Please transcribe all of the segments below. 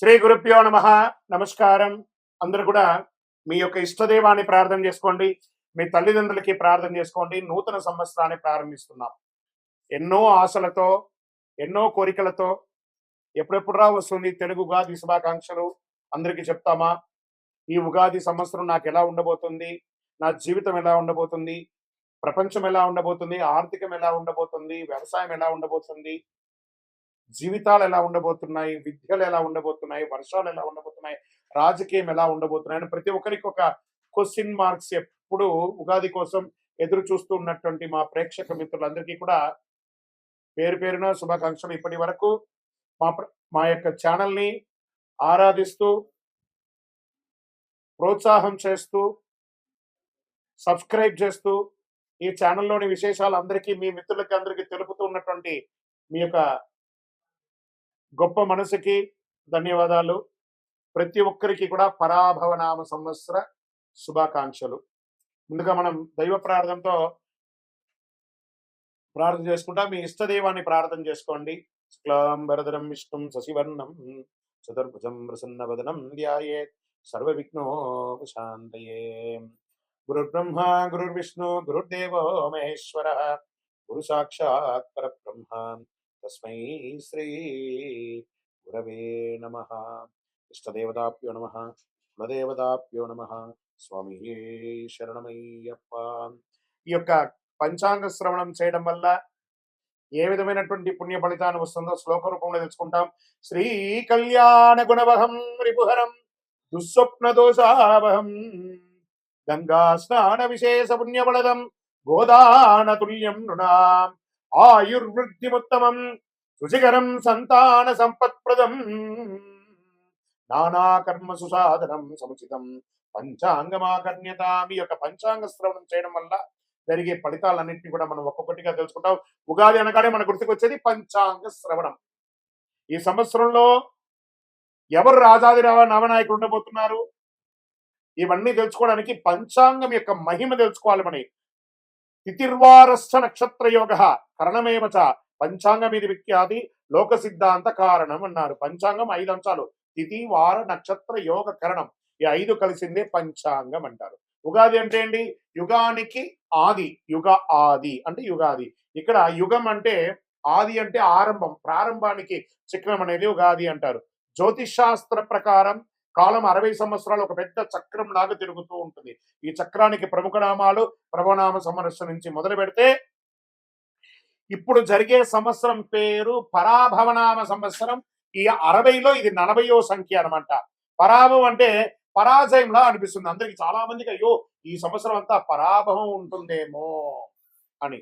శ్రీ గురుభ్యో నమ. నమస్కారం. అందరూ కూడా మీ యొక్క ఇష్టదైవాన్ని ప్రార్థన చేసుకోండి. మీ తల్లిదండ్రులకి ప్రార్థన చేసుకోండి. నూతన సంవత్సరాన్ని ప్రారంభిస్తున్నాం. ఎన్నో ఆశలతో, ఎన్నో కోరికలతో ఎప్పుడెప్పుడురా వస్తుంది తెలుగు ఉగాది శుభాకాంక్షలు అందరికీ చెప్తామా? ఈ ఉగాది సంవత్సరం నాకు ఎలా ఉండబోతుంది, నా జీవితం ఎలా ఉండబోతుంది, ప్రపంచం ఎలా ఉండబోతుంది, ఆర్థికం ఎలా ఉండబోతుంది, వ్యవసాయం ఎలా ఉండబోతుంది, జీవితాలు ఎలా ఉండబోతున్నాయి, విద్యలు ఎలా ఉండబోతున్నాయి, వర్షాలు ఎలా ఉండబోతున్నాయి, రాజకీయం ఎలా ఉండబోతున్నాయి అని ప్రతి ఒక్కరికి ఒక క్వశ్చన్ మార్క్స్ ఎప్పుడు ఉగాది కోసం ఎదురు చూస్తూ ఉన్నటువంటి మా ప్రేక్షక మిత్రులందరికీ కూడా పేరు పేరున శుభాకాంక్షలు. ఇప్పటి వరకు మా యొక్క ఛానల్ని ఆరాధిస్తూ, ప్రోత్సాహం చేస్తూ, సబ్స్క్రైబ్ చేస్తూ, ఈ ఛానల్లోని విశేషాలు అందరికీ మీ మిత్రులకి అందరికీ తెలుపుతూ ఉన్నటువంటి మీ యొక్క గొప్ప మనసుకి ధన్యవాదాలు. ప్రతి ఒక్కరికి కూడా పరాభవనామ సంవత్సర శుభాకాంక్షలు. ముందుగా మనం దైవ ప్రార్థనతో ప్రార్థన చేసుకుంటా. మీ ఇష్టదైవాన్ని ప్రార్థన చేసుకోండి. శుక్లాంబరధరం విష్ణుం శశివర్ణం చతుర్భుజం ప్రసన్నవదనం ధ్యాయేత్ సర్వవిఘ్నోపశాంతయే. గురుర్బ్రహ్మ గురుర్విష్ణు గురుర్దేవో మహేశ్వర గురు సాక్షాత్ పరబ్రహ్మ తస్మై శ్రీ గురవే నమః. ఇష్టదేవతాభ్యో నమః, కులదేవతాభ్యో నమః. స్వామి శరణమయ్యప్ప. ఈ యొక్క పంచాంగ శ్రవణం చేయడం వల్ల ఏ విధమైనటువంటి పుణ్య ఫలితాన్ని వస్తుందో శ్లోక రూపంలో తెలుసుకుంటాం. శ్రీ కళ్యాణ గుణవహం రిపుహరం దుస్వప్న దోషావహం గంగా స్నాన విశేష పుణ్యబలదం గోదాన తుల్యం నృణాం ఆయుర్వృద్ధిముత్తమం రుచికరం సంతాన సంపత్ప్రదం నానా కర్మ సుసాధనం సముచితం పంచాంగమాకర్ణ్యత. మీ యొక్క పంచాంగ శ్రవణం చేయడం వల్ల జరిగే ఫలితాలన్నింటినీ కూడా మనం ఒక్కొక్కటిగా తెలుసుకుంటాం. ఉగాది అనగానే మన గుర్తుకు వచ్చేది పంచాంగ శ్రవణం. ఈ సంవత్సరంలో ఎవరు రాజాది నవనాయకులు ఉండబోతున్నారు, ఇవన్నీ తెలుసుకోవడానికి పంచాంగం యొక్క మహిమ తెలుసుకోవాలి. మన తిథిర్వారస్థ నక్షత్ర యోగ కరణమేవ చ పంచాంగం ఇది విఖ్యాతి లోక సిద్ధాంత కారణం అన్నారు. పంచాంగం 5 అంశాలు: తిథి, వార, నక్షత్ర, యోగ, కరణం. ఈ 5 కలిసిందే పంచాంగం అంటారు. ఉగాది అంటే ఏంటి? యుగానికి ఆది. యుగ ఆది అంటే యుగాది. ఇక్కడ యుగం అంటే ఆది అంటే ఆరంభం, ప్రారంభానికి చక్రం అనేది ఉగాది అంటారు. జ్యోతిష్ శాస్త్ర ప్రకారం కాలం 60 సంవత్సరాలు ఒక పెద్ద చక్రం లాగా తిరుగుతూ ఉంటుంది. ఈ చక్రానికి ప్రముఖ నామాలు ప్రభనామ సంవత్సరం నుంచి మొదలు పెడితే ఇప్పుడు జరిగే సంవత్సరం పేరు పరాభవనామ సంవత్సరం. ఈ 60లో ఇది 40వ సంఖ్య అనమాట. పరాభవం అంటే పరాజయంలా అనిపిస్తుంది అందరికి. చాలా మందికి అయ్యో ఈ సంవత్సరం అంతా పరాభవం ఉంటుందేమో అని.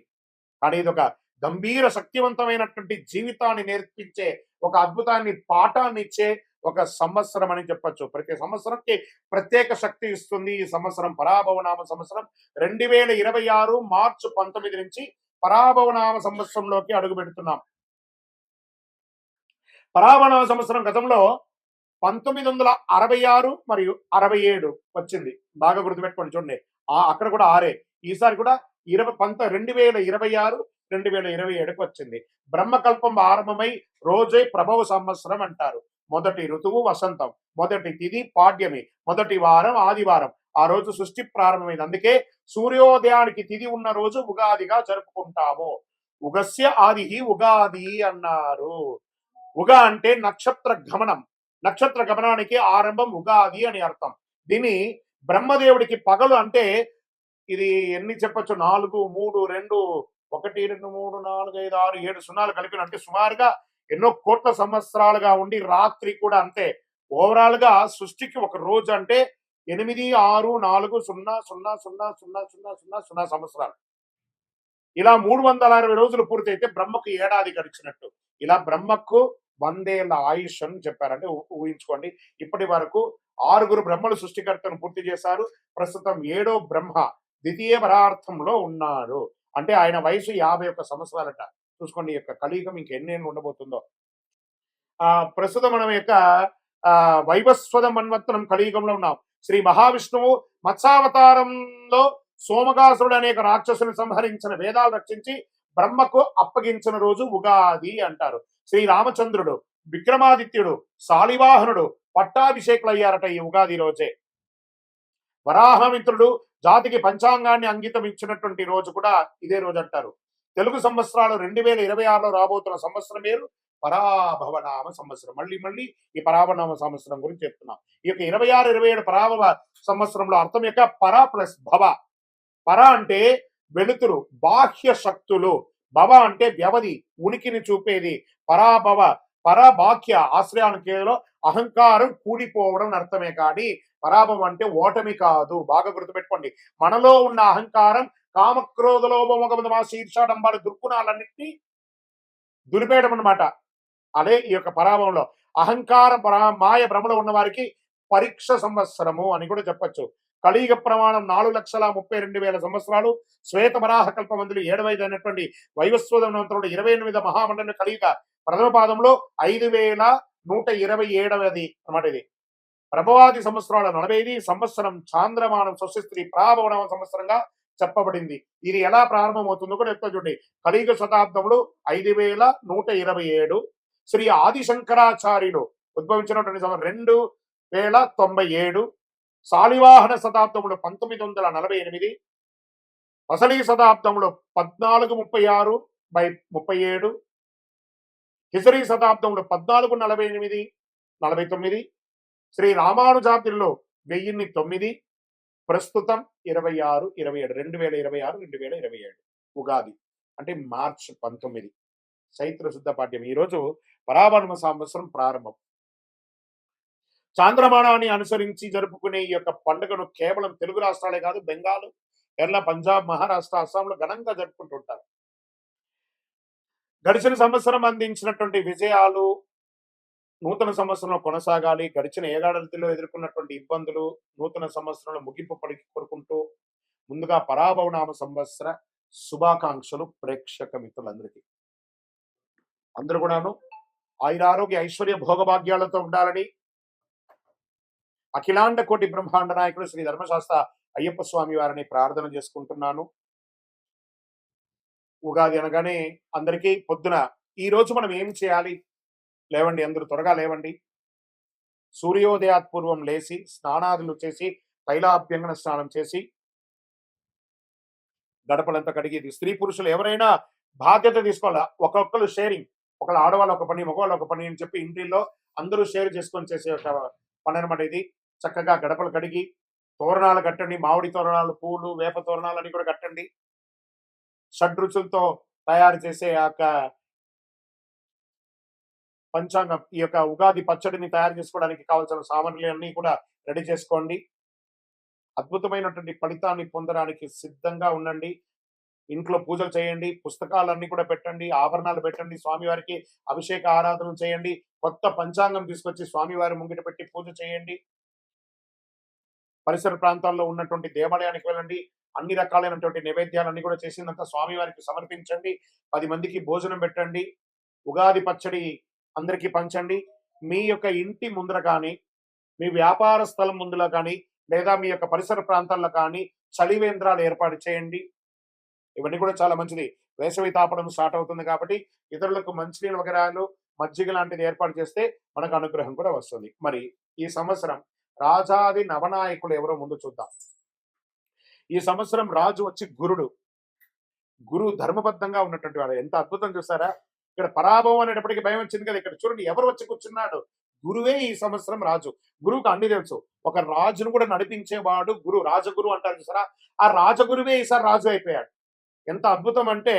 కానీ ఇది ఒక గంభీర శక్తివంతమైనటువంటి జీవితాన్ని నేర్పించే, ఒక అద్భుతాన్ని పాఠాన్ని ఇచ్చే ఒక సంవత్సరం అని చెప్పచ్చు. ప్రతి సంవత్సరంకి ప్రత్యేక శక్తి ఇస్తుంది. ఈ సంవత్సరం పరాభవనామ సంవత్సరం 2026 మార్చి 19 నుంచి పరాభవనామ సంవత్సరంలోకి అడుగు పెడుతున్నాం. పరాభవనామ సంవత్సరం గతంలో 1966 మరియు 67 వచ్చింది. బాగా గుర్తుపెట్టుకోండి. చూడండి, అక్కడ కూడా 6. ఈసారి కూడా 2026 2027కి వచ్చింది. బ్రహ్మకల్పం ఆరంభమై రోజే ప్రభవ సంవత్సరం అంటారు. మొదటి ఋతువు వసంతం, మొదటి తిథి పాడ్యమి, మొదటి వారం ఆదివారం. ఆ రోజు సృష్టి ప్రారంభమైంది. అందుకే సూర్యోదయానికి తిథి ఉన్న రోజు ఉగాదిగా జరుపుకుంటాము. ఉగస్య ఆది ఉగాది అన్నారు. ఉగ అంటే నక్షత్ర గమనం. నక్షత్ర గమనానికి ఆరంభం ఉగాది అని అర్థం. దీన్ని బ్రహ్మదేవుడికి పగలు అంటే ఇది ఎన్ని చెప్పచ్చు? 4, 3, 2, 1, 2, 3, 4, 5, 6, 7 సున్నాలు కలిపిన అంటే సుమారుగా ఎన్నో కోట్ల సంవత్సరాలుగా ఉండి రాత్రి కూడా అంతే. ఓవరాల్ గా సృష్టికి ఒక రోజు అంటే 8, 6, 4, 0, 0, 0, 0, 0, 0 సంవత్సరాలు. ఇలా 360 రోజులు పూర్తయితే బ్రహ్మకు ఏడాది గడిచినట్టు. ఇలా బ్రహ్మకు 100 ఏళ్ల ఆయుష్ అని చెప్పారంటే ఊహించుకోండి. ఇప్పటి వరకు 6 బ్రహ్మలు సృష్టికర్తను పూర్తి చేశారు. ప్రస్తుతం 7వ బ్రహ్మ ద్వితీయ పరార్థంలో ఉన్నారు. అంటే ఆయన వయసు 51 సంవత్సరాలట. చూసుకోండి, యొక్క కలియుగం ఇంకెన్నేళ్ళు ఉండబోతుందో. ప్రస్తుతం మనం యొక్క వైవస్వత మన్వంతరం కలియుగంలో ఉన్నాం. శ్రీ మహావిష్ణువు మత్స్యావతారంలో సోమగాసురుడు అనేక రాక్షసుని సంహరించిన, వేదాలు రక్షించి బ్రహ్మకు అప్పగించిన రోజు ఉగాది అంటారు. శ్రీ రామచంద్రుడు విక్రమాదిత్యుడు శాలివాహనుడు పట్టాభిషేకులు అయ్యారట ఈ ఉగాది రోజే. వరాహమిత్రుడు జాతికి పంచాంగాన్ని అంకితం ఇచ్చినటువంటి రోజు కూడా ఇదే రోజు అంటారు. తెలుగు సంవత్సరాలు 2026లో రాబోతున్న సంవత్సరం పేరు పరాభవనామ సంవత్సరం. మళ్ళీ మళ్ళీ ఈ పరాభవనామ సంవత్సరం గురించి చెప్తున్నాం. ఈ యొక్క 26, 27 పరాభవ సంవత్సరంలో అర్థం యొక్క పర ప్లస్ భవ. పర అంటే వెలుతురు, బాహ్య శక్తులు. భవ అంటే వ్యవధి, ఉనికిని చూపేది. పరాభవ, పరబాహ్య ఆశ్రయానికేలో అహంకారం కూడిపోవడం అర్థమే కానీ పరాభవం అంటే ఓటమి కాదు. బాగా గుర్తుపెట్టుకోండి. మనలో ఉన్న అహంకారం, కామక్రోధ లోభమోహ శీర్షాడంబాలు దుర్గుణాలన్నింటినీ దులిపేయడం అన్నమాట. అదే ఈ యొక్క పరాభవంలో అహంకార మాయ భ్రమలో ఉన్న వారికి పరీక్ష సంవత్సరము అని కూడా చెప్పచ్చు. కలియుగ ప్రమాణం 4,32,000 సంవత్సరాలు. శ్వేత వరాహ కల్పమందులు 7,500 అయినటువంటి వైవస్వతంతుడు 28 మహామండలి కలియుగ ప్రథమ పాదంలో 5,127ది అన్నమాట. ఇది ప్రభవాది సంవత్సరాల 45 సంవత్సరం చాంద్రమానం స్వస్తి ప్రాభవన సంవత్సరంగా చెప్పబడింది. ఇది ఎలా ప్రారంభమవుతుందో కూడా చెప్తా చూడండి. కలియుగ శతాబ్దంలో 5,127. శ్రీ ఆదిశంకరాచార్యులు ఉద్భవించినటువంటి 2,097. శాలివాహన శతాబ్దంలో 1948. అసలీ శతాబ్దంలో 1436/37. హిజరీ శతాబ్దంలో 1448, 49. శ్రీ రామానుజాబ్దిలో 1009. ప్రస్తుతం 26, 27 2026, 2027 ఉగాది అంటే మార్చి 19 చైత్ర శుద్ధ పాఠ్యం. ఈరోజు పరాభవ సంవత్సరం ప్రారంభం. చాంద్రమానాన్ని అనుసరించి జరుపుకునే ఈ యొక్క పండుగను కేవలం తెలుగు రాష్ట్రాలే కాదు, బెంగాల్, కేరళ, పంజాబ్, మహారాష్ట్ర, అస్సాంలో ఘనంగా జరుపుకుంటుంటారు. గడిచిన సంవత్సరం అందించినటువంటి విజయాలు నూతన సంవత్సరంలో కొనసాగాలి. గడిచిన ఏడాదిలో ఎదుర్కొన్నటువంటి ఇబ్బందులు నూతన సంవత్సరంలో ముగింపు పడికి కోరుకుంటూ ముందుగా పరాభవనామ సంవత్సర శుభాకాంక్షలు ప్రేక్షక మిత్రులందరికీ. అందరూ కూడాను ఆయురారోగ్య ఐశ్వర్య భోగభాగ్యాలతో ఉండాలని అఖిలాండ కోటి బ్రహ్మాండ నాయకుడు శ్రీ ధర్మశాస్త్ర అయ్యప్ప స్వామి వారిని ప్రార్థన చేసుకుంటున్నాను. ఉగాది అనగానే అందరికీ పొద్దున ఈ రోజు మనం ఏం చేయాలి? లేవండి, అందరూ త్వరగా లేవండి. సూర్యోదయాత్ పూర్వం లేచి స్నానాదులు చేసి తైలాభ్యంగన స్నానం చేసి గడపలంతా కడిగి, స్త్రీ పురుషులు ఎవరైనా బాధ్యత తీసుకోవాలా. ఒక్కొక్కరు షేరింగ్, ఒకళ్ళు ఆడవాళ్ళు ఒక పని, మగవాళ్ళు ఒక పని అని చెప్పి ఇంటిల్లో అందరూ షేర్ చేసుకొని చేసే ఒక పని అనమాట ఇది. చక్కగా గడపలు కడిగి తోరణాలు కట్టండి. మామిడి తోరణాలు, పూలు, వేప తోరణాలు అన్ని కూడా కట్టండి. షడ్రుచులతో తయారు చేసే ఆ యొక్క పంచాంగం, ఈ యొక్క ఉగాది పచ్చడిని తయారు చేసుకోవడానికి కావాల్సిన సామాగ్రిలన్నీ కూడా రెడీ చేసుకోండి. అద్భుతమైనటువంటి ఫలితాన్ని పొందడానికి సిద్ధంగా ఉండండి. ఇంట్లో పూజలు చేయండి, పుస్తకాలన్నీ కూడా పెట్టండి, ఆభరణాలు పెట్టండి, స్వామివారికి అభిషేక ఆరాధన చేయండి, కొత్త పంచాంగం తీసుకొచ్చి స్వామివారి ముంగిట పెట్టి పూజ చేయండి. పరిసర ప్రాంతాల్లో ఉన్నటువంటి దేవాలయానికి వెళ్ళండి. అన్ని రకాలైనటువంటి నైవేద్యాలన్నీ కూడా చేసినంత స్వామివారికి సమర్పించండి. 10 మందికి భోజనం పెట్టండి. ఉగాది పచ్చడి అందరికీ పంచండి. మీ యొక్క ఇంటి ముందర కానీ, మీ వ్యాపార స్థలం ముందులో కానీ, లేదా మీ యొక్క పరిసర ప్రాంతాల్లో కానీ చలివేంద్రాలు ఏర్పాటు చేయండి. ఇవన్నీ కూడా చాలా మంచిది. వేసవి తాపడం స్టార్ట్ అవుతుంది కాబట్టి ఇతరులకు మంచినీళ్ళు వగరాలు, మజ్జిగ లాంటిది ఏర్పాటు చేస్తే మనకు అనుగ్రహం కూడా వస్తుంది. మరి ఈ సంవత్సరం రాజాది నవనాయకులు ఎవరో ముందు చూద్దాం. ఈ సంవత్సరం రాజు వచ్చి గురుడు. గురువు ధర్మబద్ధంగా ఉన్నటువంటి వాడు. ఎంత అద్భుతం చూసారా? ఇక్కడ పరాభవం అనేటప్పటికీ భయం వచ్చింది కదా. ఇక్కడ చూడండి ఎవరు వచ్చి కూర్చున్నాడు. గురువే ఈ సంవత్సరం రాజు. గురువుకు అన్ని తెలుసు. ఒక రాజును కూడా నడిపించేవాడు గురువు. రాజగురు అంటారు చూసారా? ఆ రాజగురువే ఈసారి రాజు అయిపోయాడు. ఎంత అద్భుతం అంటే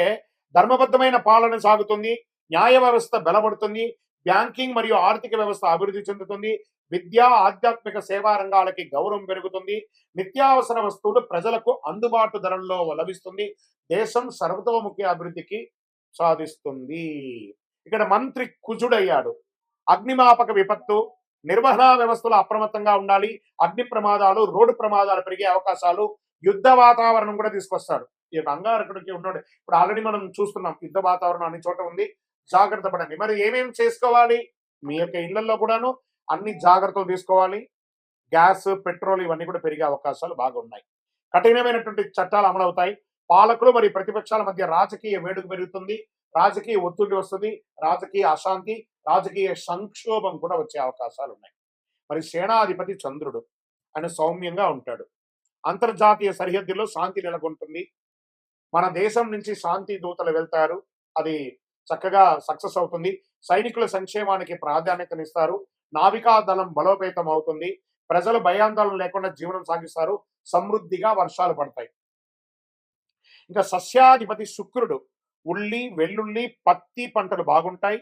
ధర్మబద్ధమైన పాలన సాగుతుంది, న్యాయ వ్యవస్థ బలపడుతుంది, బ్యాంకింగ్ మరియు ఆర్థిక వ్యవస్థ అభివృద్ధి చెందుతుంది, విద్యా ఆధ్యాత్మిక సేవా రంగాలకి గౌరవం పెరుగుతుంది, నిత్యావసర వస్తువులు ప్రజలకు అందుబాటు ధరల్లో లభిస్తుంది, దేశం సర్వతోముఖి అభివృద్ధికి సాధిస్తుంది. ఇక్కడ మంత్రి కుజుడయ్యాడు. అగ్నిమాపక విపత్తు, నిర్వహణ వ్యవస్థలో అప్రమత్తంగా ఉండాలి. అగ్ని ప్రమాదాలు, రోడ్డు ప్రమాదాలు పెరిగే అవకాశాలు, యుద్ధ వాతావరణం కూడా తీసుకొస్తాడు. ఈ యొక్క అంగారకుడికి ఉన్నాడు. ఇప్పుడు ఆల్రెడీ మనం చూస్తున్నాం యుద్ధ వాతావరణం అన్ని చోట ఉంది. జాగ్రత్త పడండి. మరి ఏమేమి చేసుకోవాలి? మీ యొక్క ఇళ్లలో కూడాను అన్ని జాగ్రత్తలు తీసుకోవాలి. గ్యాస్, పెట్రోల్ ఇవన్నీ కూడా పెరిగే అవకాశాలు బాగున్నాయి. కఠినమైనటువంటి చట్టాలు అమలవుతాయి. పాలకులు మరియు ప్రతిపక్షాల మధ్య రాజకీయ వేడుక పెరుగుతుంది. రాజకీయ ఒత్తిడి వస్తుంది, రాజకీయ అశాంతి, రాజకీయ సంక్షోభం కూడా వచ్చే అవకాశాలు ఉన్నాయి. మరి సేనాధిపతి చంద్రుడు ఆయన సౌమ్యంగా ఉంటాడు. అంతర్జాతీయ సరిహద్దుల్లో శాంతి నెలకొంటుంది. మన దేశం నుంచి శాంతి దూతలు వెళ్తారు. అది చక్కగా సక్సెస్ అవుతుంది. సైనికుల సంక్షేమానికి ప్రాధాన్యతనిస్తారు. నావికా దళం బలోపేతం అవుతుంది. ప్రజలు భయాందోళన లేకుండా జీవనం సాగిస్తారు. సమృద్ధిగా వర్షాలు పడతాయి. ఇంకా సస్యాధిపతి శుక్రుడు ఉల్లి, వెల్లుల్లి, పత్తి పంటలు బాగుంటాయి.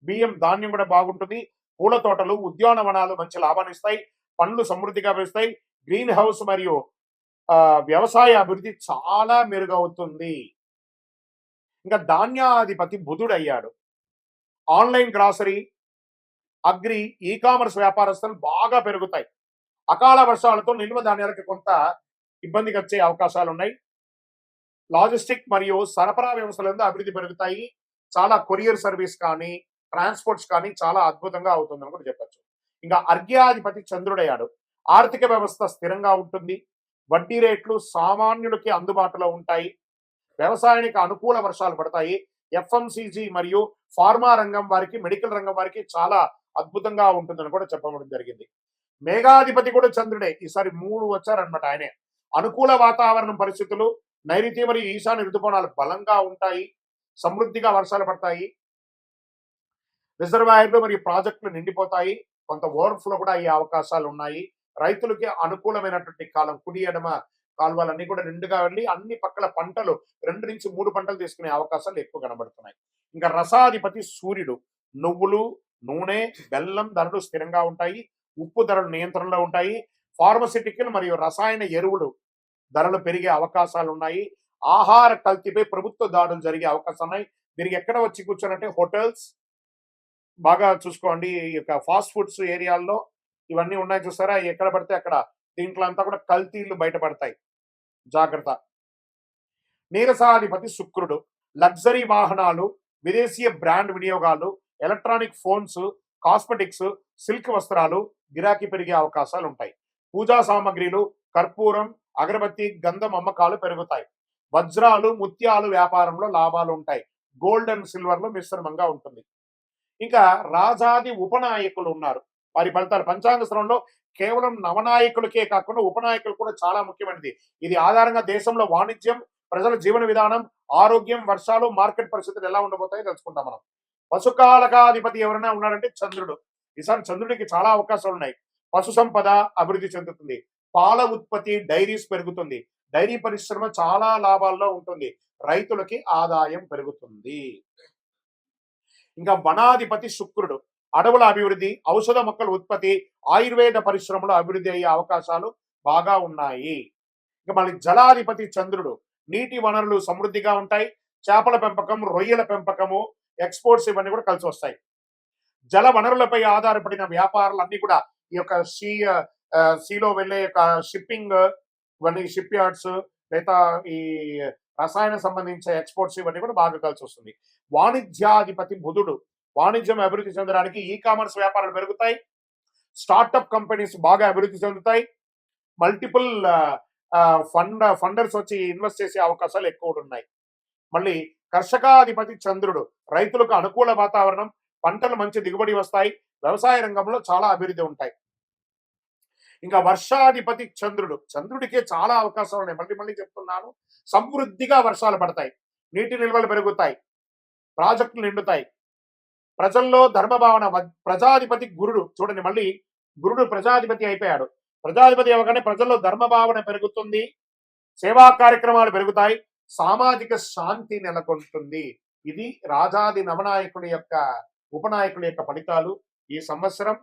బియ్యం, ధాన్యం కూడా బాగుంటుంది. పూల తోటలు, ఉద్యానవనాలు మంచి లాభాన్నిస్తాయి. పండ్లు సమృద్ధిగా వేస్తాయి. గ్రీన్ హౌస్ మరియు వ్యవసాయ అభివృద్ధి చాలా మెరుగవుతుంది. ఇంకా ధాన్యాధిపతి బుధుడయ్యాడు. Online grocery, agri, e commerce వ్యాపారస్తులు బాగా పెరుగుతాయి. అకాల వర్షాలతో నిల్వ ధాన్యాలకు కొంత ఇబ్బందికి వచ్చే అవకాశాలు ఉన్నాయి. లాజిస్టిక్ మరియు సరఫరా వ్యవస్థలందు అభివృద్ధి పెరుగుతాయి. చాలా కొరియర్ సర్వీస్ కానీ, ట్రాన్స్పోర్ట్స్ కానీ చాలా అద్భుతంగా అవుతుందని కూడా చెప్పొచ్చు. ఇంకా అర్ఘ్యాధిపతి చంద్రుడయ్యాడు. ఆర్థిక వ్యవస్థ స్థిరంగా ఉంటుంది. వడ్డీ రేట్లు సామాన్యులకి అందుబాటులో ఉంటాయి. వ్యవసాయానికి అనుకూల వర్షాలు పడతాయి. ఎఫ్ఎంసీజీ మరియు ఫార్మా రంగం వారికి, మెడికల్ రంగం వారికి చాలా అద్భుతంగా ఉంటుందని కూడా చెప్పడం జరిగింది. మేఘాధిపతి కూడా చంద్రుడే. ఈసారి 3 వచ్చారనమాట ఆయనే. అనుకూల వాతావరణం పరిస్థితులు, నైరుతి మరియు ఈశాన్య ఋతుపవనాలు బలంగా ఉంటాయి. సమృద్ధిగా వర్షాలు పడతాయి. రిజర్వాయర్లు మరియు ప్రాజెక్టులు నిండిపోతాయి. కొంత ఓవర్ఫ్లో కూడా అయ్యే అవకాశాలు ఉన్నాయి. రైతులకి అనుకూలమైనటువంటి కాలం. కుడి ఎడమ కాలువలన్నీ కూడా నిండుగా వెళ్ళి అన్ని పక్కల పంటలు 2 నుంచి 3 పంటలు తీసుకునే అవకాశాలు ఎక్కువ కనబడుతున్నాయి. ఇంకా రసాధిపతి సూర్యుడు. నువ్వులు, నూనె, బెల్లం ధరలు స్థిరంగా ఉంటాయి. ఉప్పు ధరలు నియంత్రణలో ఉంటాయి. ఫార్మసిటికల్ మరియు రసాయన ఎరువులు ధరలు పెరిగే అవకాశాలు ఉన్నాయి. ఆహార కల్తీపై ప్రభుత్వ దాడులు జరిగే అవకాశాలు ఉన్నాయి. మీరు ఎక్కడ వచ్చి కూర్చోనంటే హోటల్స్ బాగా చూసుకోండి. ఈ యొక్క ఫాస్ట్ ఫుడ్స్ ఏరియాల్లో ఇవన్నీ ఉన్నాయి చూసారా, ఎక్కడ పడితే అక్కడ దీంట్లో అంతా కూడా కల్తీలు బయటపడతాయి. జాగ్రత్త. నీరసాధిపతి శుక్రుడు. లగ్జరీ వాహనాలు, విదేశీయ బ్రాండ్ వినియోగాలు, ఎలక్ట్రానిక్ ఫోన్స్, కాస్మెటిక్స్, సిల్క్ వస్త్రాలు గిరాకీ పెరిగే అవకాశాలు ఉంటాయి. పూజా సామాగ్రిలు, కర్పూరం, అగరబత్తి, గంధం అమ్మకాలు పెరుగుతాయి. వజ్రాలు, ముత్యాలు వ్యాపారంలో లాభాలు ఉంటాయి. గోల్డ్ అండ్ సిల్వర్ లో మిశ్రమంగా ఉంటుంది. ఇంకా రాజాది ఉపనాయకులు ఉన్నారు. వారి ఫలితాలు పంచాంగ శ్రవణంలో కేవలం నవనాయకులకే కాకుండా ఉపనాయకులు కూడా చాలా ముఖ్యమైనది. ఇది ఆధారంగా దేశంలో వాణిజ్యం, ప్రజల జీవన విధానం, ఆరోగ్యం, వర్షాలు, మార్కెట్ పరిస్థితులు ఎలా ఉండబోతాయో తెలుసుకుంటాం మనం. పశుకాలకాధిపతి ఎవరైనా ఉన్నారంటే చంద్రుడు. ఈసారి చంద్రుడికి చాలా అవకాశాలు ఉన్నాయి. పశు సంపద అభివృద్ధి చెందుతుంది. పాల ఉత్పత్తి, డైరీస్ పెరుగుతుంది. డైరీ పరిశ్రమ చాలా లాభాల్లో ఉంటుంది. రైతులకి ఆదాయం పెరుగుతుంది. ఇంకా వనాధిపతి శుక్రుడు. అడవుల అభివృద్ధి, ఔషధ మొక్కల ఉత్పత్తి, ఆయుర్వేద పరిశ్రమలో అభివృద్ధి అయ్యే అవకాశాలు బాగా ఉన్నాయి. ఇంకా మళ్ళీ జలాధిపతి చంద్రుడు. నీటి వనరులు సమృద్ధిగా ఉంటాయి. చేపల పెంపకం, రొయ్యల పెంపకము, ఎక్స్పోర్ట్స్ ఇవన్నీ కూడా కలిసి వస్తాయి. జల వనరులపై ఆధారపడిన వ్యాపారాలన్నీ కూడా ఈ యొక్క సీలో వెళ్ళే యొక్క షిప్పింగ్, ఇవన్నీ షిప్ యార్డ్స్, లేదా ఈ రసాయన సంబంధించిన ఎక్స్పోర్ట్స్ ఇవన్నీ కూడా బాగా కలిసి వస్తుంది. వాణిజ్యాధిపతి బుధుడు. వాణిజ్యం అభివృద్ధి చెందడానికి ఈ కామర్స్ వ్యాపారాలు పెరుగుతాయి. స్టార్టప్ కంపెనీస్ బాగా అభివృద్ధి చెందుతాయి. మల్టిపుల్ ఫండర్స్ వచ్చి ఇన్వెస్ట్ చేసే అవకాశాలు ఎక్కువ ఉన్నాయి. మళ్ళీ కర్షకాధిపతి చంద్రుడు. రైతులకు అనుకూల వాతావరణం, పంటలు మంచి దిగుబడి వస్తాయి. వ్యవసాయ రంగంలో చాలా అభివృద్ధి ఉంటాయి. ఇంకా వర్షాధిపతి చంద్రుడు. చంద్రుడికే చాలా అవకాశాలు ఉన్నాయి. మళ్ళీ మళ్ళీ చెప్తున్నాను. సమృద్ధిగా వర్షాలు పడతాయి. నీటి నిల్వలు పెరుగుతాయి. ప్రాజెక్టులు నిండుతాయి. ప్రజల్లో ధర్మభావన. ప్రజాధిపతి గురుడు. చూడండి, మళ్ళీ గురుడు ప్రజాధిపతి అయిపోయాడు. ప్రజాధిపతి అవ్వగానే ప్రజల్లో ధర్మభావన పెరుగుతుంది. సేవా కార్యక్రమాలు పెరుగుతాయి. సామాజిక శాంతి నెలకొంటుంది. ఇది రాజాది నవనాయకుడి యొక్క ఉపనాయకుడి యొక్క ఫలితాలు. ఈ సంవత్సరం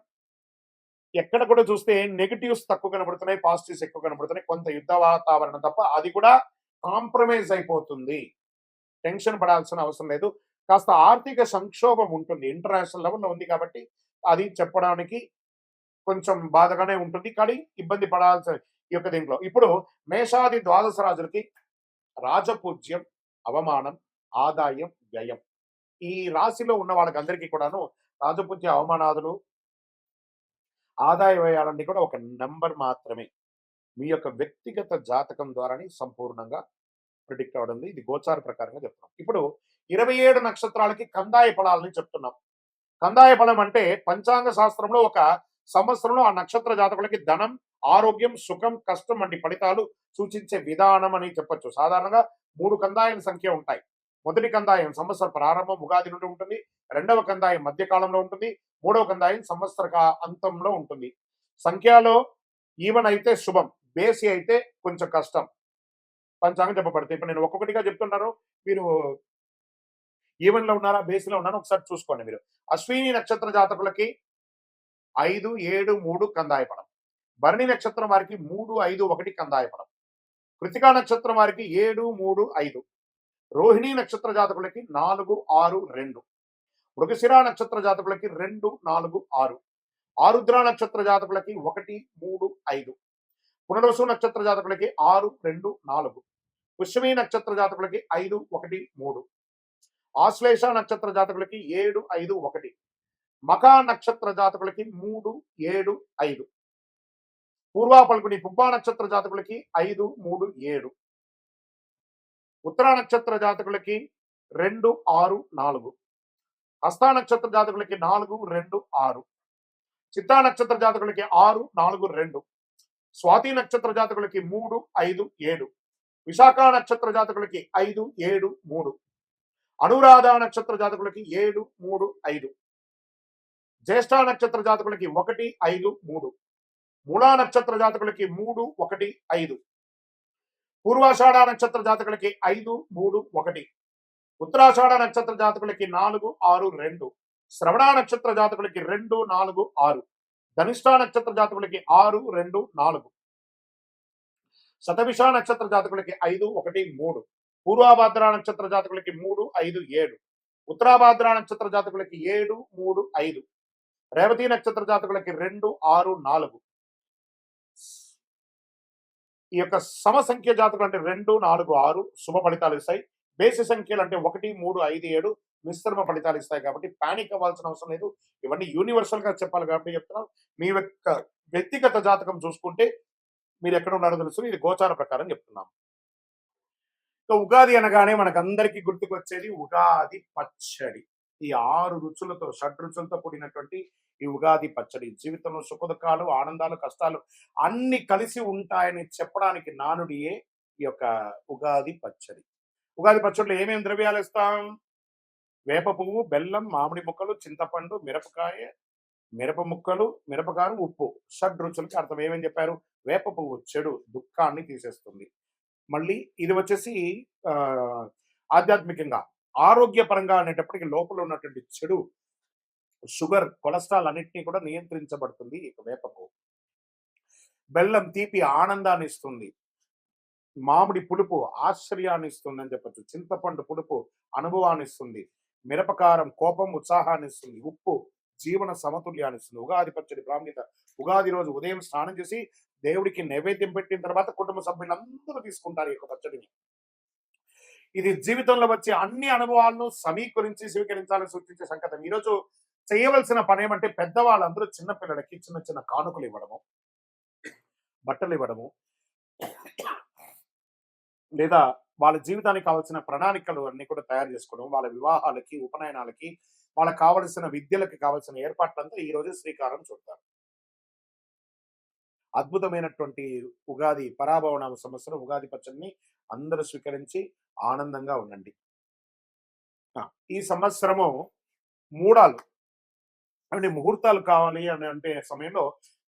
ఎక్కడ కూడా చూస్తే నెగటివ్స్ తక్కువ కనబడుతున్నాయి, పాజిటివ్స్ ఎక్కువ కనబడుతున్నాయి. కొంత యుద్ధ వాతావరణం తప్ప అది కూడా కాంప్రమైజ్ అయిపోతుంది. టెన్షన్ పడాల్సిన అవసరం లేదు. కాస్త ఆర్థిక సంక్షోభం ఉంటుంది. ఇంటర్నేషనల్ లెవెల్లో ఉంది కాబట్టి అది చెప్పడానికి కొంచెం బాధగానే ఉంటుంది. కానీ ఇబ్బంది పడాల్సిన ఈ యొక్క దీంట్లో ఇప్పుడు మేషాది ద్వాదశ రాజులకి రాజపూజ్యం, అవమానం, ఆదాయం, వ్యయం. ఈ రాశిలో ఉన్న వాళ్ళకందరికీ కూడాను రాజపూజ్య, అవమానాదులు, ఆదాయ వ్యయాలన్నీ కూడా ఒక నంబర్ మాత్రమే. మీ యొక్క వ్యక్తిగత జాతకం ద్వారానే సంపూర్ణంగా ప్రిడిక్ట్ అవడం. ఇది గోచార ప్రకారంగా చెప్తున్నాం. ఇప్పుడు 27 నక్షత్రాలకి కందాయ ఫలాలని చెప్తున్నాం. కందాయ ఫలం అంటే పంచాంగ శాస్త్రంలో ఒక సంవత్సరంలో ఆ నక్షత్ర జాతకులకి ధనం, ఆరోగ్యం, సుఖం, కష్టం వంటి ఫలితాలు సూచించే విధానం అని చెప్పొచ్చు. సాధారణంగా 3 కందాయాల సంఖ్య ఉంటాయి. మొదటి కందాయం సంవత్సర ప్రారంభం ఉగాది నుండి ఉంటుంది. రెండవ కందాయం మధ్యకాలంలో ఉంటుంది. మూడవ కందాయం సంవత్సర అంతంలో ఉంటుంది. సంఖ్యలో ఈవెన్ అయితే శుభం, బేసి అయితే కొంచెం కష్టం. పంచాంగం చెప్పబడతాయి. ఇప్పుడు నేను ఒక్కొక్కటిగా చెప్తున్నాను. మీరు ఈవెన్ లో ఉన్నారా, బేసిలో ఉన్నారా ఒకసారి చూసుకోండి మీరు. అశ్విని నక్షత్ర జాతకులకి 5, 7, 3 కందాయ ఫలం. భరణి నక్షత్రం వారికి 3, 5, 1 కందాయ ఫలం. కృతికా నక్షత్రం వారికి 7, 3, 5. రోహిణి నక్షత్ర జాతకులకి 4, 6, 2. మృగశిర నక్షత్ర జాతకులకి 2, 4, 6. ఆరుద్ర నక్షత్ర జాతకులకి 1, 3, 5. పునర్వసు నక్షత్ర జాతకులకి 6, 2, 4. పుష్యమి నక్షత్ర జాతకులకి 5, 1, 3. ఆశ్లేష నక్షత్ర జాతకులకి 7, 5, 1. మకా నక్షత్ర జాతకులకి 3, 7, 5. పూర్వా పల్గుని పుబ్బా నక్షత్ర జాతకులకి 5, 3, 7. ఉత్తరా నక్షత్ర జాతకులకి 2, 6, 4. హస్తా నక్షత్ర జాతకులకి 4, 2, 6. చిత్తా నక్షత్ర జాతకులకి 6, 4, 2. స్వాతి నక్షత్ర జాతకులకి 3, 5, 7. విశాఖ నక్షత్ర జాతకులకి 5, 7, 3. అనురాధ నక్షత్ర జాతకులకి 7, 3, 5. జ్యేష్ఠ నక్షత్ర జాతకులకి 1, 5, 3. మూలా నక్షత్ర జాతకులకి 3, 1, 5. పూర్వాషాఢ నక్షత్ర జాతకులకి 5, 3, 1. ఉత్తరాషాఢ నక్షత్ర జాతకులకి 4, 6, 2. శ్రవణ నక్షత్ర జాతకులకి 2, 4, 6. ధనిష్ట నక్షత్ర జాతకులకి 6, 2, 4. శతభిష నక్షత్ర జాతకులకి 5, 1, 3. పూర్వాభాద్ర నక్షత్ర జాతకులకి 3, 5, 7. ఉత్తరాభాద్ర నక్షత్ర జాతకులకి 7, 3, 5. రేవతి నక్షత్ర జాతకులకి 2, 6, 4. ఈ యొక్క సమసంఖ్య జాతకులు అంటే 2, 4, 6 శుభ ఫలితాలు ఇస్తాయి. బేసి సంఖ్యలు అంటే 1, 3, 5, 7 మిశ్రమ ఫలితాలు ఇస్తాయి. కాబట్టి పానిక్ అవ్వాల్సిన అవసరం లేదు. ఇవన్నీ యూనివర్సల్ గా చెప్పాలి కాబట్టి చెప్తున్నాను. మీ యొక్క వ్యక్తిగత జాతకం చూసుకుంటే మీరు ఎక్కడ ఉన్నారో తెలుసు. ఇది గోచార ప్రకారం చెప్తున్నాం. ఉగాది అనగానే మనకందరికీ గుర్తుకొచ్చేది ఉగాది పచ్చడి. ఈ 6 రుచులతో, షడ్రుచులతో కూడినటువంటి ఈ ఉగాది పచ్చడి జీవితంలో సుఖదుఖాలు, ఆనందాలు, కష్టాలు అన్ని కలిసి ఉంటాయని చెప్పడానికి నానుడియే ఈ యొక్క ఉగాది పచ్చడి. ఉగాది పచ్చడిలో ఏమేమి ద్రవ్యాలు ఇస్తాం? వేప పువ్వు, బెల్లం, మామిడి ముక్కలు, చింతపండు, మిరపకాయ, మిరప ముక్కలు, మిరపకారం, ఉప్పు. షడ్రుచులకి అర్థం ఏమని చెప్పారు? వేప పువ్వు చెడు దుఃఖాన్ని తీసేస్తుంది. మళ్ళీ ఇది వచ్చేసి ఆధ్యాత్మికంగా ఆరోగ్యపరంగా అనేటప్పటికి లోపల ఉన్నటువంటి చెడు షుగర్, కొలెస్ట్రాల్ అన్నింటినీ కూడా నియంత్రించబడుతుంది ఈ వేప పువ్వు. బెల్లం తీపి ఆనందాన్ని ఇస్తుంది. మామిడి పులుపు ఆశ్చర్యాన్ని ఇస్తుంది అని చెప్పచ్చు. చింతపండు పులుపు అనుభవాన్ని ఇస్తుంది. మిరపకారం కోపం, ఉత్సాహాన్ని ఇస్తుంది. ఉప్పు జీవన సమతుల్యాన్ని ఇస్తుంది. ఉగాది పచ్చడి ప్రాముఖ్యత. ఉగాది రోజు ఉదయం స్నానం చేసి దేవుడికి నైవేద్యం పెట్టిన తర్వాత కుటుంబ సభ్యులందరూ తీసుకుంటారు ఈ యొక్క పచ్చడిని. ఇది జీవితంలో వచ్చే అన్ని అనుభవాలను సమీకరించి స్వీకరించాలని సూచించే సంకేతం. ఈరోజు చేయవలసిన పని ఏమంటే పెద్దవాళ్ళందరూ చిన్న పిల్లలకి చిన్న చిన్న కానుకలు ఇవ్వడము, బట్టలు ఇవ్వడము, లేదా వాళ్ళ జీవితానికి కావాల్సిన ప్రణాళికలు అన్ని కూడా తయారు చేసుకోవడం, వాళ్ళ వివాహాలకి, ఉపనయనాలకి, వాళ్ళకి కావలసిన విద్యలకి కావాల్సిన ఏర్పాట్లంతా ఈ రోజు శ్రీకారం చుడతారు. అద్భుతమైనటువంటి ఉగాది పరాభవనామ సంవత్సరం ఉగాది పచ్చడిని అందరూ స్వీకరించి ఆనందంగా ఉండండి. ఈ సంవత్సరము మూడాలు అంటే ముహూర్తాలు కావాలి అని అంటే సమయంలో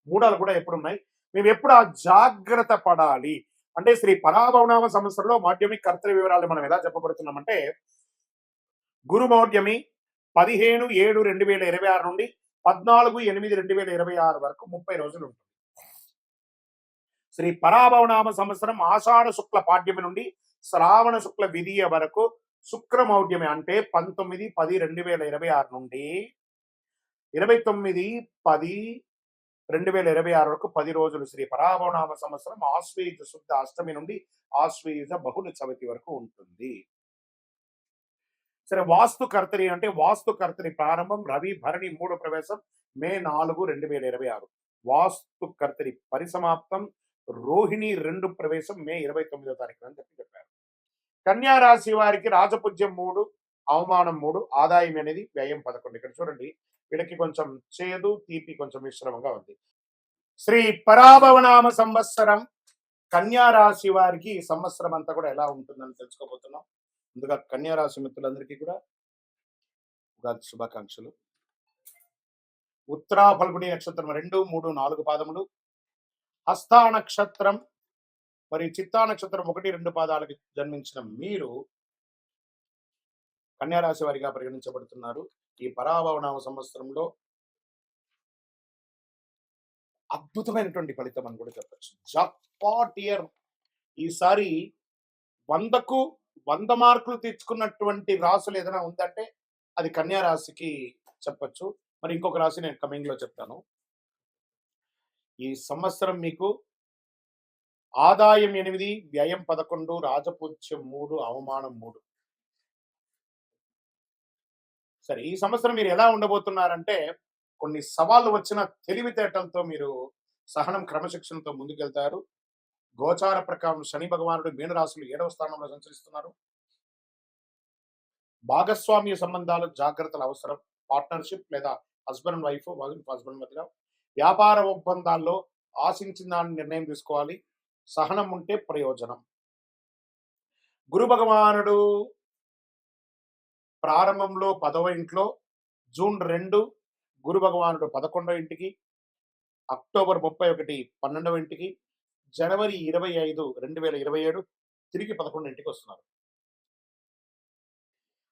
మూడాలు కూడా ఎప్పుడున్నాయి? మేము ఎప్పుడు ఆ జాగ్రత్త పడాలి అంటే శ్రీ పరాభవనామ సంవత్సరంలో మాధ్యమి కర్తవ్య వివరాలు మనం ఎలా చెప్పబడుతున్నామంటే గురుమౌఢ్యమి 15/7/2026 నుండి 14/8/2026 వరకు 30 రోజులు ఉంటుంది. శ్రీ పరాభవనామ సంవత్సరం ఆషాఢ శుక్ల పాడ్యమి నుండి శ్రావణ శుక్ల విధియ వరకు శుక్రమౌఢ్యమి అంటే 19/10/2026 నుండి 29/10/2026 వరకు 10 రోజులు శ్రీ పరాభవనామ సంవత్సరం ఆశ్వయుజ శుద్ధ అష్టమి నుండి ఆశ్వయుజ బహుళ చవితి వరకు ఉంటుంది. సరే, వాస్తు కర్తరి అంటే వాస్తు కర్తరి ప్రారంభం రవి భరణి 3 ప్రవేశం మే 4, 2026. వాస్తు కర్తరి పరిసమాప్తం రోహిణి 2 ప్రవేశం మే 29వ తారీఖు అని చెప్పారు. కన్యా రాశి వారికి రాజపూజ్యం 3, అవమానం 3, ఆదాయం అనేది వ్యయం 11. ఇక్కడ చూడండి, వీళ్ళకి కొంచెం చేదు తీపి కొంచెం మిశ్రమంగా ఉంది. శ్రీ పరాభవనామ సంవత్సరం కన్యా రాశి వారికి ఈ సంవత్సరం అంతా కూడా ఎలా ఉంటుందని తెలుసుకోబోతున్నాం. ముందుగా కన్యా రాశి మిత్రులందరికీ కూడా ఉగాది శుభాకాంక్షలు. ఉత్తరా ఫల్గుని నక్షత్రం 2, 3, 4 పాదములు, హస్తా నక్షత్రం మరియు చిత్తా నక్షత్రం 1, 2 పాదాలకి జన్మించిన మీరు కన్యా రాశి వారిగా పరిగణించబడుతున్నారు. ఈ పరాభవనామ సంవత్సరంలో అద్భుతమైనటువంటి ఫలితం అని కూడా చెప్పచ్చు. Jackpot year. ఈసారి 100కు 100 మార్కులు తెచ్చుకున్నటువంటి రాశులు ఏదైనా ఉందంటే అది కన్యా రాశికి చెప్పచ్చు. మరి ఇంకొక రాశి నేను కమింగ్ లో చెప్తాను. ఈ సంవత్సరం మీకు ఆదాయం 8, వ్యయం 11, రాజపూజ్యం 3, అవమానం 3. సరే, ఈ సంవత్సరం మీరు ఎలా ఉండబోతున్నారంటే కొన్ని సవాళ్ళు వచ్చిన తెలివితేటలతో మీరు సహనం క్రమశిక్షణతో ముందుకెళ్తారు. గోచార ప్రకారం శని భగవానుడు మీనరాశులు 7వ స్థానంలో సంచరిస్తున్నారు. భాగస్వామ్య సంబంధాలు జాగ్రత్తలు అవసరం. పార్ట్నర్షిప్ లేదా హస్బెండ్ అండ్ వైఫ్, హస్బెండ్ మధ్య వ్యాపార ఒప్పందాల్లో ఆశించిన దాన్ని నిర్ణయం తీసుకోవాలి. సహనం ఉంటే ప్రయోజనం. గురు భగవానుడు ప్రారంభంలో 10వ ఇంట్లో, జూన్ 2 గురు భగవానుడు 11వ ఇంటికి, అక్టోబర్ 31 12వ ఇంటికి, జనవరి 25 2027 తిరిగి 11 ఇంటికి వస్తున్నారు.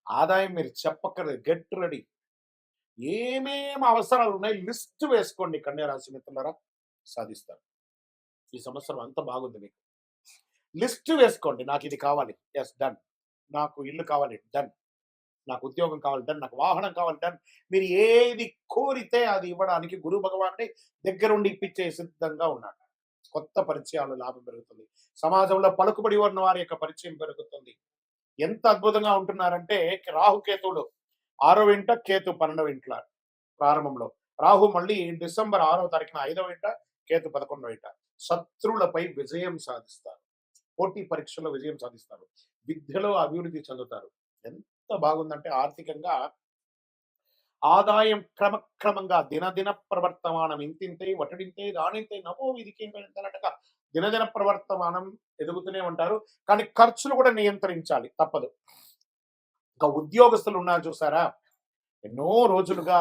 ఆదాయం మీరు చెప్పక్కర్లేదు, గెట్ రెడీ. ఏమేమి అవసరాలు ఉన్నాయి లిస్ట్ వేసుకోండి కన్యా రాశి మిత్రులారా, సాధిస్తారు. ఈ సంవత్సరం అంత బాగుంది మీకు. లిస్ట్ వేసుకోండి, నాకు ఇది కావాలి, ఎస్ డన్. నాకు ఇల్లు కావాలి, డన్. నాకు ఉద్యోగం కావాలి, డన్. నాకు వాహనం కావాలి, డన్. మీరు ఏది కోరితే అది ఇవ్వడానికి గురు భగవానుడి దగ్గరుండి ఇప్పించే సిద్ధంగా ఉన్నాడు. కొత్త పరిచయాలు లాభం పెరుగుతుంది. సమాజంలో పలుకుబడి ఉన్న వారి యొక్క పరిచయం పెరుగుతుంది. ఎంత అద్భుతంగా ఉంటున్నారంటే రాహుకేతువులు 6వ ఇంట, కేతు 12వ ఇంట్ల ప్రారంభంలో. రాహు మళ్ళీ డిసెంబర్ 6వ తారీఖున 5వ ఇంట, కేతు 11వ ఇంట. శత్రువులపై విజయం సాధిస్తారు. పోటీ పరీక్షలో విజయం సాధిస్తారు. విద్యలో అభివృద్ధి చెందుతారు. ఎంత బాగుందంటే ఆర్థికంగా ఆదాయం క్రమక్రమంగా దినదిన ప్రవర్తమానం ఇంతింతే వటడింతే దానింతే నమో విధికేంటన్నట్టుగా దినదిన ప్రవర్తమానం ఎదుగుతూనే ఉంటారు. కానీ ఖర్చులు కూడా నియంత్రించాలి, తప్పదు. ఇంకా ఉద్యోగస్తులు ఉన్నారు చూసారా, ఎన్నో రోజులుగా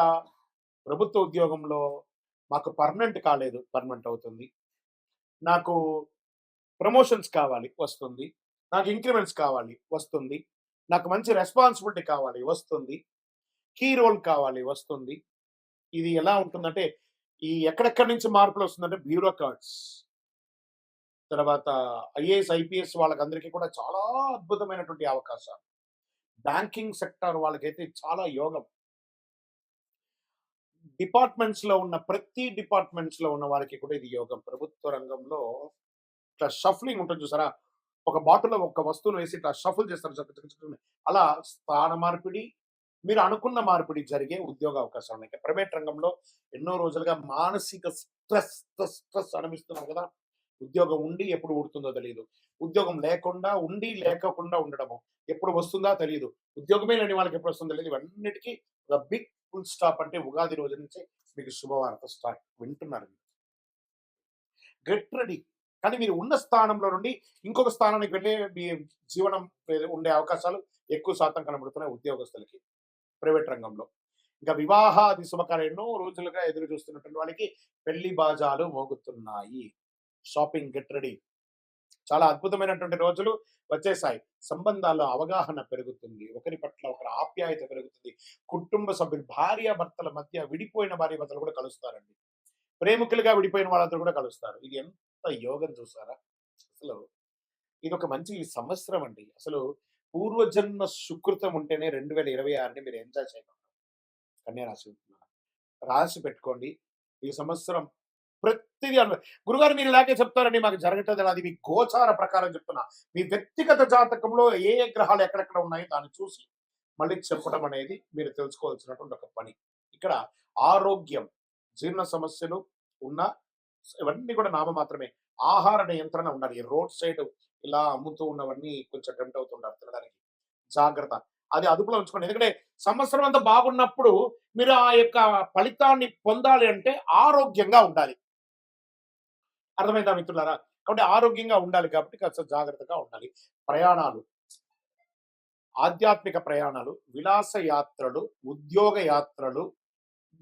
ప్రభుత్వ ఉద్యోగంలో మాకు పర్మనెంట్ కాలేదు, పర్మనెంట్ అవుతుంది. నాకు ప్రమోషన్స్ కావాలి, వస్తుంది. నాకు ఇంక్రిమెంట్స్ కావాలి, వస్తుంది. నాకు మంచి రెస్పాన్సిబిలిటీ కావాలి, వస్తుంది. కీ రోల్ కావాలి, వస్తుంది. ఇది ఎలా ఉంటుందంటే ఈ ఎక్కడెక్కడి నుంచి మార్పులు వస్తుందంటే బ్యూరోక్రాట్స్, తర్వాత ఐఏఎస్ ఐపీఎస్ వాళ్ళకందరికీ కూడా చాలా అద్భుతమైనటువంటి అవకాశాలు. బ్యాంకింగ్ సెక్టర్ వాళ్ళకైతే చాలా యోగం. డిపార్ట్మెంట్స్ లో ఉన్న ప్రతి డిపార్ట్మెంట్స్ లో ఉన్న వారికి కూడా ఇది యోగం. ప్రభుత్వ రంగంలో ఇట్లా షఫ్లింగ్ ఉంటుంది చూసారా, ఒక బాటిల్లో ఒక వస్తువును వేసి ఇట్లా షఫుల్ చేస్తారు. అలా స్థాన మార్పిడి, మీరు అనుకున్న మార్పిడి జరిగే ఉద్యోగ అవకాశాలు ఉన్నాయి. ప్రైవేట్ రంగంలో ఎన్నో రోజులుగా మానసిక స్ట్రెస్ అనుభవిస్తున్నాం కదా. ఉద్యోగం ఉండి ఎప్పుడు ఊడుతుందో తెలియదు, ఉద్యోగం లేకుండా ఉండి లేకుండా ఉండడము, ఎప్పుడు వస్తుందా తెలియదు, ఉద్యోగమే లేని వాళ్ళకి ఎప్పుడు వస్తుందో తెలియదు. ఇవన్నిటికీ ఒక బిగ్ ఫుల్ స్టాప్ అంటే ఉగాది రోజు నుంచి మీకు శుభవార్త స్టార్ట్. వింటున్నారు, గెట్ రెడీ. కానీ మీరు ఉన్న స్థానంలో నుండి ఇంకొక స్థానానికి వెళ్ళే మీ జీవనం ఉండే అవకాశాలు ఎక్కువ శాతం కనబడుతున్నాయి ఉద్యోగస్తులకి ప్రైవేట్ రంగంలో. ఇంకా వివాహాది శుభకార్యం ఎన్నో రోజులుగా ఎదురు చూస్తున్నటువంటి వాళ్ళకి పెళ్లి బాజాలు మోగుతున్నాయి. Shopping, get ready. చాలా అద్భుతమైనటువంటి రోజులు వచ్చేసాయి. సంబంధాల్లో అవగాహన పెరుగుతుంది, ఒకరి పట్ల ఒకరి ఆప్యాయత పెరుగుతుంది. కుటుంబ సభ్యులు, భార్య భర్తల మధ్య విడిపోయిన భార్య భర్తలు కూడా కలుస్తారండి. ప్రేమికులుగా విడిపోయిన వాళ్ళందరూ కూడా కలుస్తారు. ఇది ఎంత యోగం చూసారా. అసలు ఇది ఒక మంచి సంవత్సరం అండి. అసలు పూర్వజన్మ సుకృతం ఉంటేనే 2026ని మీరు ఎంజాయ్ చేయగలరు. కన్యా రాశి రాసి పెట్టుకోండి. ఈ సంవత్సరం ప్రతిదీ గురుగారు మీరు ఇలాగే చెప్తారండి, మాకు జరగట్లేదు. అది మీ గోచార ప్రకారం చెప్తున్నా. మీ వ్యక్తిగత జాతకంలో ఏ ఏ గ్రహాలు ఎక్కడెక్కడ ఉన్నాయో దాన్ని చూసి మళ్ళీ చెప్పడం అనేది మీరు తెలుసుకోవాల్సినటువంటి ఒక పని. ఇక్కడ ఆరోగ్యం, జీర్ణ సమస్యలు ఉన్న ఇవన్నీ కూడా నామమాత్రమే. ఆహార నియంత్రణ ఉండాలి. ఈ రోడ్ సైడ్ ఇలా అమ్ముతూ ఉన్నవన్నీ కొంచెం టెంప్ట్ అవుతుంటారు తినడానికి. జాగ్రత్త. అది అదుపులో ఉంచుకోండి. ఎందుకంటే సంవత్సరం అంతా బాగున్నప్పుడు మీరు ఆ యొక్క ఫలితాన్ని పొందాలి అంటే ఆరోగ్యంగా ఉండాలి. అర్థమైందా మిత్రులారా? కాబట్టి ఆరోగ్యంగా ఉండాలి కాబట్టి కాస్త జాగ్రత్తగా ఉండాలి. ప్రయాణాలు, ఆధ్యాత్మిక ప్రయాణాలు, విలాస యాత్రలు, ఉద్యోగ యాత్రలు,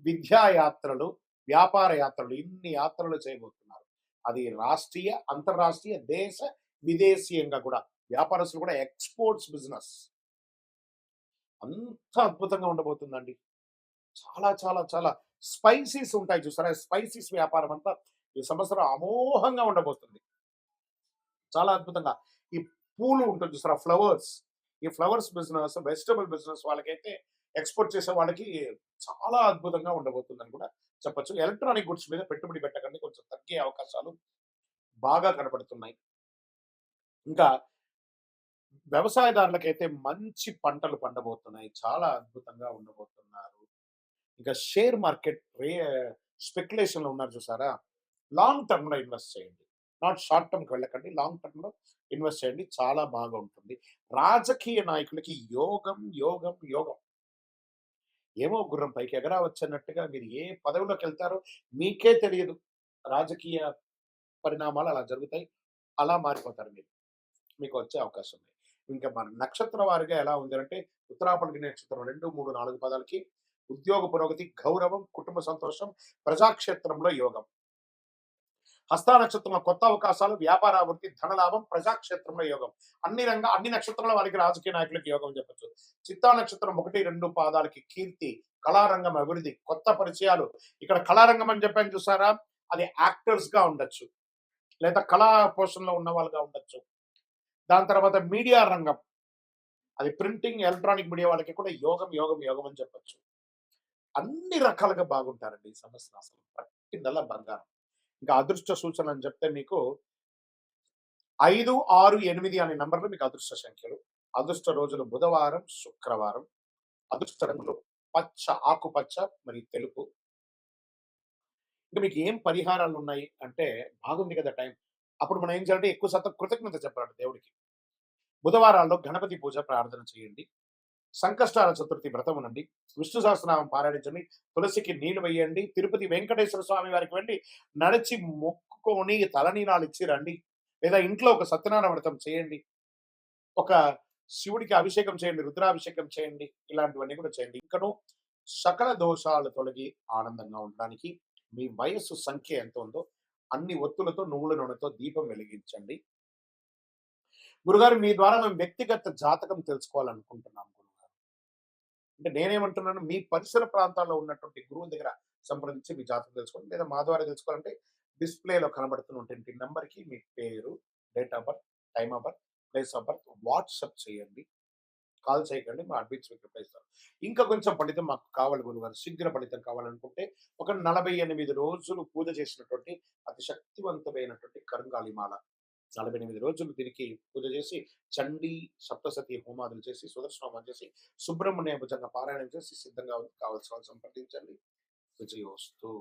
విద్యా యాత్రలు, వ్యాపార యాత్రలు ఇన్ని యాత్రలు చేయబోతున్నారు. అది రాష్ట్రీయ, అంతర్రాష్ట్రీయ, దేశ, విదేశీయంగా కూడా. వ్యాపారస్తులు కూడా ఎక్స్‌పోర్ట్స్ బిజినెస్ అంత అద్భుతంగా ఉండబోతుందండి. చాలా చాలా చాలా స్పైసీస్ ఉంటాయి చూసారా? స్పైసీస్ వ్యాపారం అంతా ఈ సంవత్సరం అమోఘంగా ఉండబోతుంది. చాలా అద్భుతంగా. ఈ పూలు ఉంటుంది చూసారా? ఫ్లవర్స్. ఈ ఫ్లవర్స్ బిజినెస్, వెజిటబుల్ బిజినెస్ వాళ్ళకైతే ఎక్స్‌పోర్ట్ చేసే వాళ్ళకి చాలా అద్భుతంగా ఉండబోతుందని కూడా చెప్పొచ్చు. ఎలక్ట్రానిక్ గుడ్స్ మీద పెట్టుబడి పెట్టకండి. కొంచెం తగ్గే అవకాశాలు బాగా కనపడుతున్నాయి. ఇంకా వ్యవసాయదారులకైతే మంచి పంటలు పండబోతున్నాయి. చాలా అద్భుతంగా ఉండబోతున్నారు. ఇంకా షేర్ మార్కెట్ స్పెక్యులేషన్‌లో ఉన్నారు చూసారా? లాంగ్ టర్మ్‌లో ఇన్వెస్ట్ చేయండి. నాట్ షార్ట్ టర్మ్‌కి వెళ్ళకండి. లాంగ్ టర్మ్‌లో ఇన్వెస్ట్ చేయండి. చాలా బాగా ఉంటుంది. రాజకీయ నాయకులకి యోగం, యోగం, యోగం. ఏమో గుర్రం పైకి ఎగరావచ్చన్నట్టుగా మీరు ఏ పదవిలోకెళ్తారో మీకే తెలియదు. రాజకీయ పరిణామాలు అలా జరుగుతాయి. అలా మారిపోతారు మీరు. మీకు వచ్చే అవకాశం ఉంది. ఇంకా మన నక్షత్ర వారీగా ఎలా ఉంది అంటే ఉత్తరాపల్లి నక్షత్రం 2, 3, 4 పదాలకి ఉద్యోగ పురోగతి, గౌరవం, కుటుంబ సంతోషం, ప్రజాక్షేత్రంలో యోగం. హస్తా నక్షత్రంలో కొత్త అవకాశాలు, వ్యాపార అభివృద్ధి, ధనలాభం, ప్రజాక్షేత్రంలో యోగం. అన్ని నక్షత్రాల వారికి రాజకీయ నాయకులకి యోగం చెప్పొచ్చు. చిత్తా నక్షత్రం 1, 2 పాదాలకి కీర్తి, కళారంగం అభివృద్ధి, కొత్త పరిచయాలు. ఇక్కడ కళారంగం అని చెప్పాను చూసారా? అది యాక్టర్స్ గా ఉండొచ్చు. లేదా కళా పోషణలో ఉన్న వాళ్ళుగా ఉండొచ్చు. దాని తర్వాత మీడియా రంగం. అది ప్రింటింగ్, ఎలక్ట్రానిక్ మీడియా వాళ్ళకి కూడా యోగం, యోగం, యోగం అని చెప్పొచ్చు. అన్ని రకాలుగా బాగుంటారండి ఈ సంవత్సరం అసలు. పట్టిందల్లా బంగారం. ఇంకా అదృష్ట సూచన అని చెప్తే మీకు 5, 6, 8 అనే నంబర్లు మీకు అదృష్ట సంఖ్యలు. అదృష్ట రోజులు బుధవారం, శుక్రవారం. అదృష్ట రంగులు పచ్చ, ఆకుపచ్చ మరియు తెలుపు. ఇంకా మీకు ఏం పరిహారాలున్నాయి అంటే బాగుంది కదా టైం. అప్పుడు మనం ఏం చేయాలంటే ఎక్కువ శాతం కృతజ్ఞత చెప్పాలంట దేవుడికి. బుధవారాల్లో గణపతి పూజ ప్రార్థన చేయండి. సంకష్టాల చతుర్థి వ్రతం ఉండండి. విష్ణు సహస్రనామం పారాయణించండి. తులసికి నీళ్లు వేయండి. తిరుపతి వెంకటేశ్వర స్వామి వారికి వెళ్ళి నడిచి మొక్కుకొని తలనీలాలు ఇచ్చి రండి. లేదా ఇంట్లో ఒక సత్యనారాయణ వ్రతం చేయండి. ఒక శివుడికి అభిషేకం చేయండి. రుద్రాభిషేకం చేయండి. ఇలాంటివన్నీ కూడా చేయండి. ఇంకను సకల దోషాలు తొలగి ఆనందంగా ఉండడానికి మీ వయస్సు సంఖ్య ఎంత ఉందో అన్ని ఒత్తులతో నువ్వుల నూనెతో దీపం వెలిగించండి. గురుగారు మీ ద్వారా మేము వ్యక్తిగత జాతకం తెలుసుకోవాలనుకుంటున్నాం గురుగారు. అంటే నేనేమంటున్నాను మీ పరిసర ప్రాంతాల్లో ఉన్నటువంటి గురువుల దగ్గర సంప్రదించి మీ జాతకం తెలుసుకోండి. లేదా మా ద్వారా తెలుసుకోవాలంటే డిస్‌ప్లేలో కనబడుతున్నటువంటి నంబర్‌కి మీ పేరు, date of birth, time of birth, place of birth WhatsApp చేయండి. కాల్ చేయకండి. మా అడ్మిన్స్ మీకు రిప్లై ఇస్తారు. ఇంకా కొంచెం ఫలితం మాకు కావాలి గురువుగారు. శీఘ్ర ఫలితం కావాలనుకుంటే ఒక 48 రోజులు పూజ చేసినటువంటి అతి శక్తివంతమైనటువంటి కరుంగాలి మాల. 48 రోజులు దీనికి పూజ చేసి చండీ సప్తసతి హోమాదులు చేసి సుదర్శన హోమం చేసి సుబ్రహ్మణ్య భుజంగ పారాయణం చేసి సిద్ధంగా ఉంది. కావాల్సిన వాళ్ళు సంప్రదించండి. విజయోస్తు.